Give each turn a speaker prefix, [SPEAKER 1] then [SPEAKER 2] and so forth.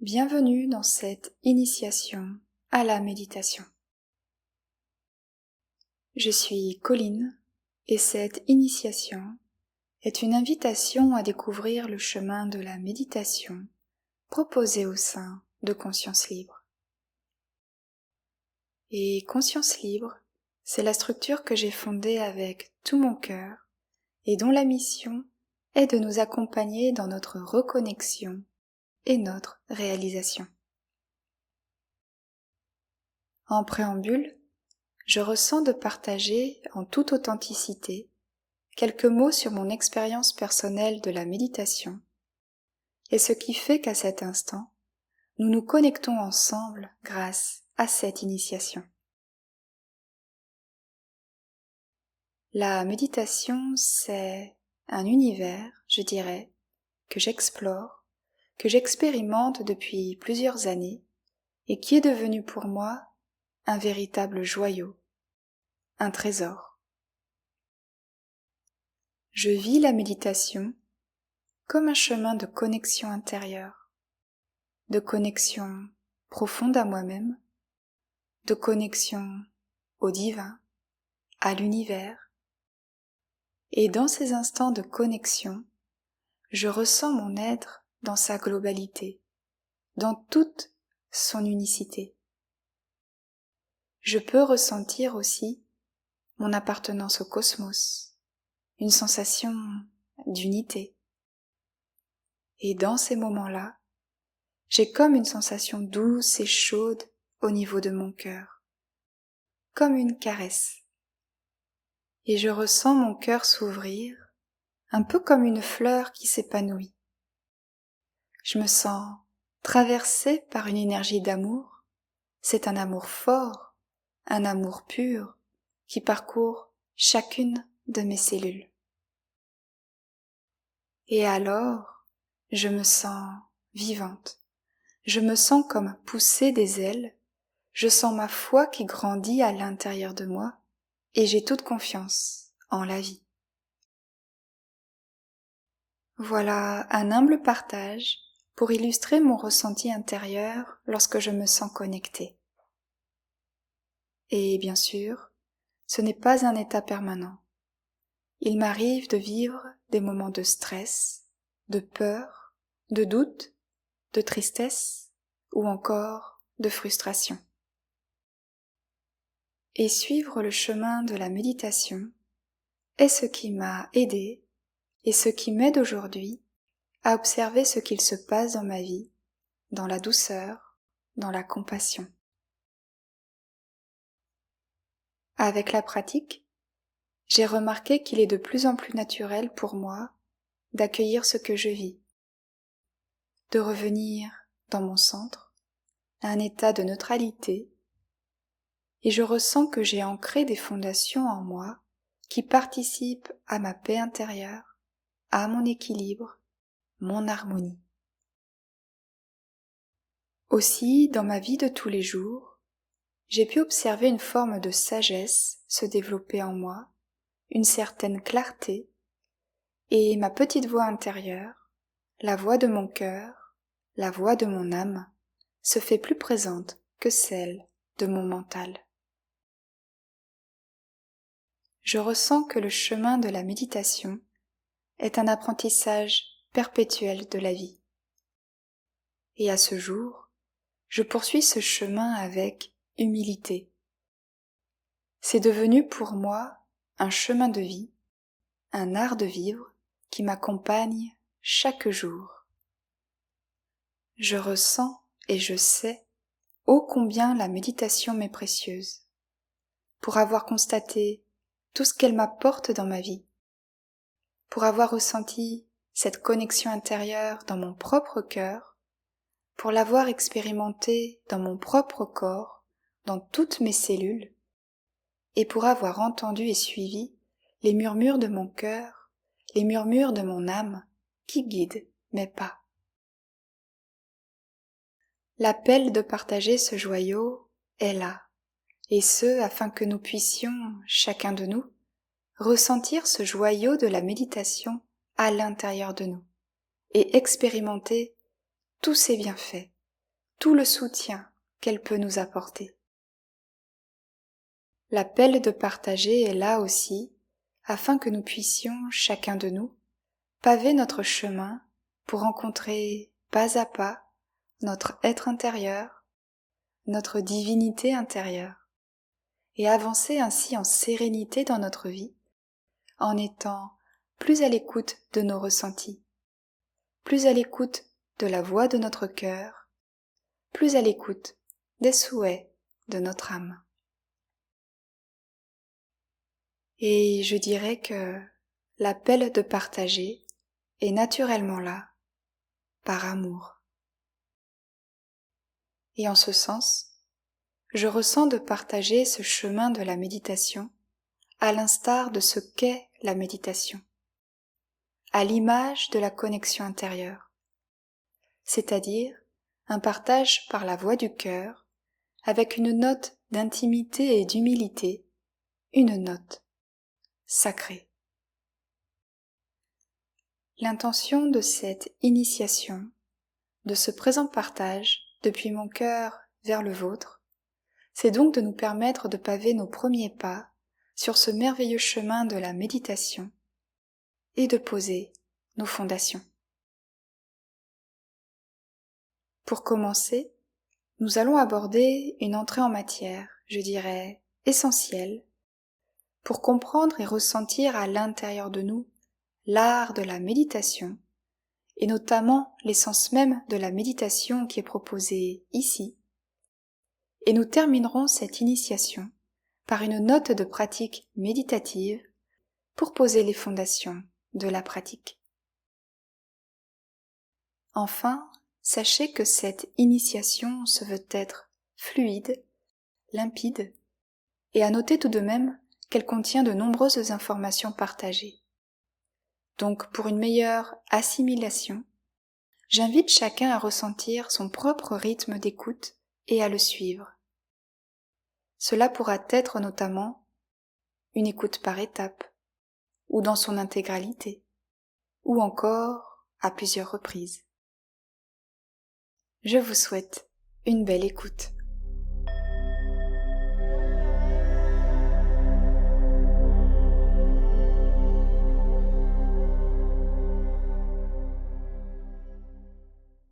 [SPEAKER 1] Bienvenue dans cette initiation à la méditation. Je suis Colline et cette initiation est une invitation à découvrir le chemin de la méditation proposé au sein de Conscience Libre. Et Conscience Libre, c'est la structure que j'ai fondée avec tout mon cœur et dont la mission est de nous accompagner dans notre reconnexion et notre réalisation. En préambule, je ressens de partager en toute authenticité quelques mots sur mon expérience personnelle de la méditation et ce qui fait qu'à cet instant, nous nous connectons ensemble grâce à cette initiation. La méditation, c'est un univers, je dirais, que j'explore, que j'expérimente depuis plusieurs années et qui est devenu pour moi un véritable joyau, un trésor. Je vis la méditation comme un chemin de connexion intérieure, de connexion profonde à moi-même, de connexion au divin, à l'univers. Et dans ces instants de connexion, je ressens mon être dans sa globalité, dans toute son unicité. Je peux ressentir aussi mon appartenance au cosmos, une sensation d'unité. Et dans ces moments-là, j'ai comme une sensation douce et chaude au niveau de mon cœur, comme une caresse. Et je ressens mon cœur s'ouvrir, un peu comme une fleur qui s'épanouit. Je me sens traversée par une énergie d'amour. C'est un amour fort, un amour pur, qui parcourt chacune de mes cellules. Et alors, je me sens vivante. Je me sens comme pousser des ailes. Je sens ma foi qui grandit à l'intérieur de moi et j'ai toute confiance en la vie. Voilà un humble partage pour illustrer mon ressenti intérieur lorsque je me sens connectée. Et bien sûr, ce n'est pas un état permanent. Il m'arrive de vivre des moments de stress, de peur, de doute, de tristesse ou encore de frustration. Et suivre le chemin de la méditation est ce qui m'a aidée et ce qui m'aide aujourd'hui à observer ce qu'il se passe dans ma vie, dans la douceur, dans la compassion. Avec la pratique, j'ai remarqué qu'il est de plus en plus naturel pour moi d'accueillir ce que je vis, de revenir dans mon centre, à un état de neutralité, et je ressens que j'ai ancré des fondations en moi qui participent à ma paix intérieure, à mon équilibre, mon harmonie. Aussi, dans ma vie de tous les jours, j'ai pu observer une forme de sagesse se développer en moi, une certaine clarté, et ma petite voix intérieure, la voix de mon cœur, la voix de mon âme, se fait plus présente que celle de mon mental. Je ressens que le chemin de la méditation est un apprentissage perpétuel de la vie. Et à ce jour, je poursuis ce chemin avec humilité. C'est devenu pour moi un chemin de vie, un art de vivre qui m'accompagne chaque jour. Je ressens et je sais ô combien la méditation m'est précieuse, pour avoir constaté tout ce qu'elle m'apporte dans ma vie, pour avoir ressenti cette connexion intérieure dans mon propre cœur, pour l'avoir expérimentée dans mon propre corps, dans toutes mes cellules, et pour avoir entendu et suivi les murmures de mon cœur, les murmures de mon âme qui guident mes pas. L'appel de partager ce joyau est là, et ce afin que nous puissions, chacun de nous, ressentir ce joyau de la méditation à l'intérieur de nous et expérimenter tous ses bienfaits, tout le soutien qu'elle peut nous apporter. L'appel de partager est là aussi, afin que nous puissions, chacun de nous, paver notre chemin pour rencontrer pas à pas notre être intérieur, notre divinité intérieure, et avancer ainsi en sérénité dans notre vie, en étant plus à l'écoute de nos ressentis, plus à l'écoute de la voix de notre cœur, plus à l'écoute des souhaits de notre âme. Et je dirais que l'appel de partager est naturellement là, par amour. Et en ce sens, je ressens de partager ce chemin de la méditation à l'instar de ce qu'est la méditation, à l'image de la connexion intérieure, c'est-à-dire un partage par la voix du cœur avec une note d'intimité et d'humilité, une note sacrée. L'intention de cette initiation, de ce présent partage depuis mon cœur vers le vôtre, c'est donc de nous permettre de paver nos premiers pas sur ce merveilleux chemin de la méditation et de poser nos fondations. Pour commencer, nous allons aborder une entrée en matière, je dirais, essentielle, pour comprendre et ressentir à l'intérieur de nous l'art de la méditation, et notamment l'essence même de la méditation qui est proposée ici. Et nous terminerons cette initiation par une note de pratique méditative pour poser les fondations de la pratique. Enfin, sachez que cette initiation se veut être fluide, limpide, et à noter tout de même qu'elle contient de nombreuses informations partagées. Donc, pour une meilleure assimilation, j'invite chacun à ressentir son propre rythme d'écoute et à le suivre. Cela pourra être notamment une écoute par étapes, ou dans son intégralité, ou encore à plusieurs reprises. Je vous souhaite une belle écoute.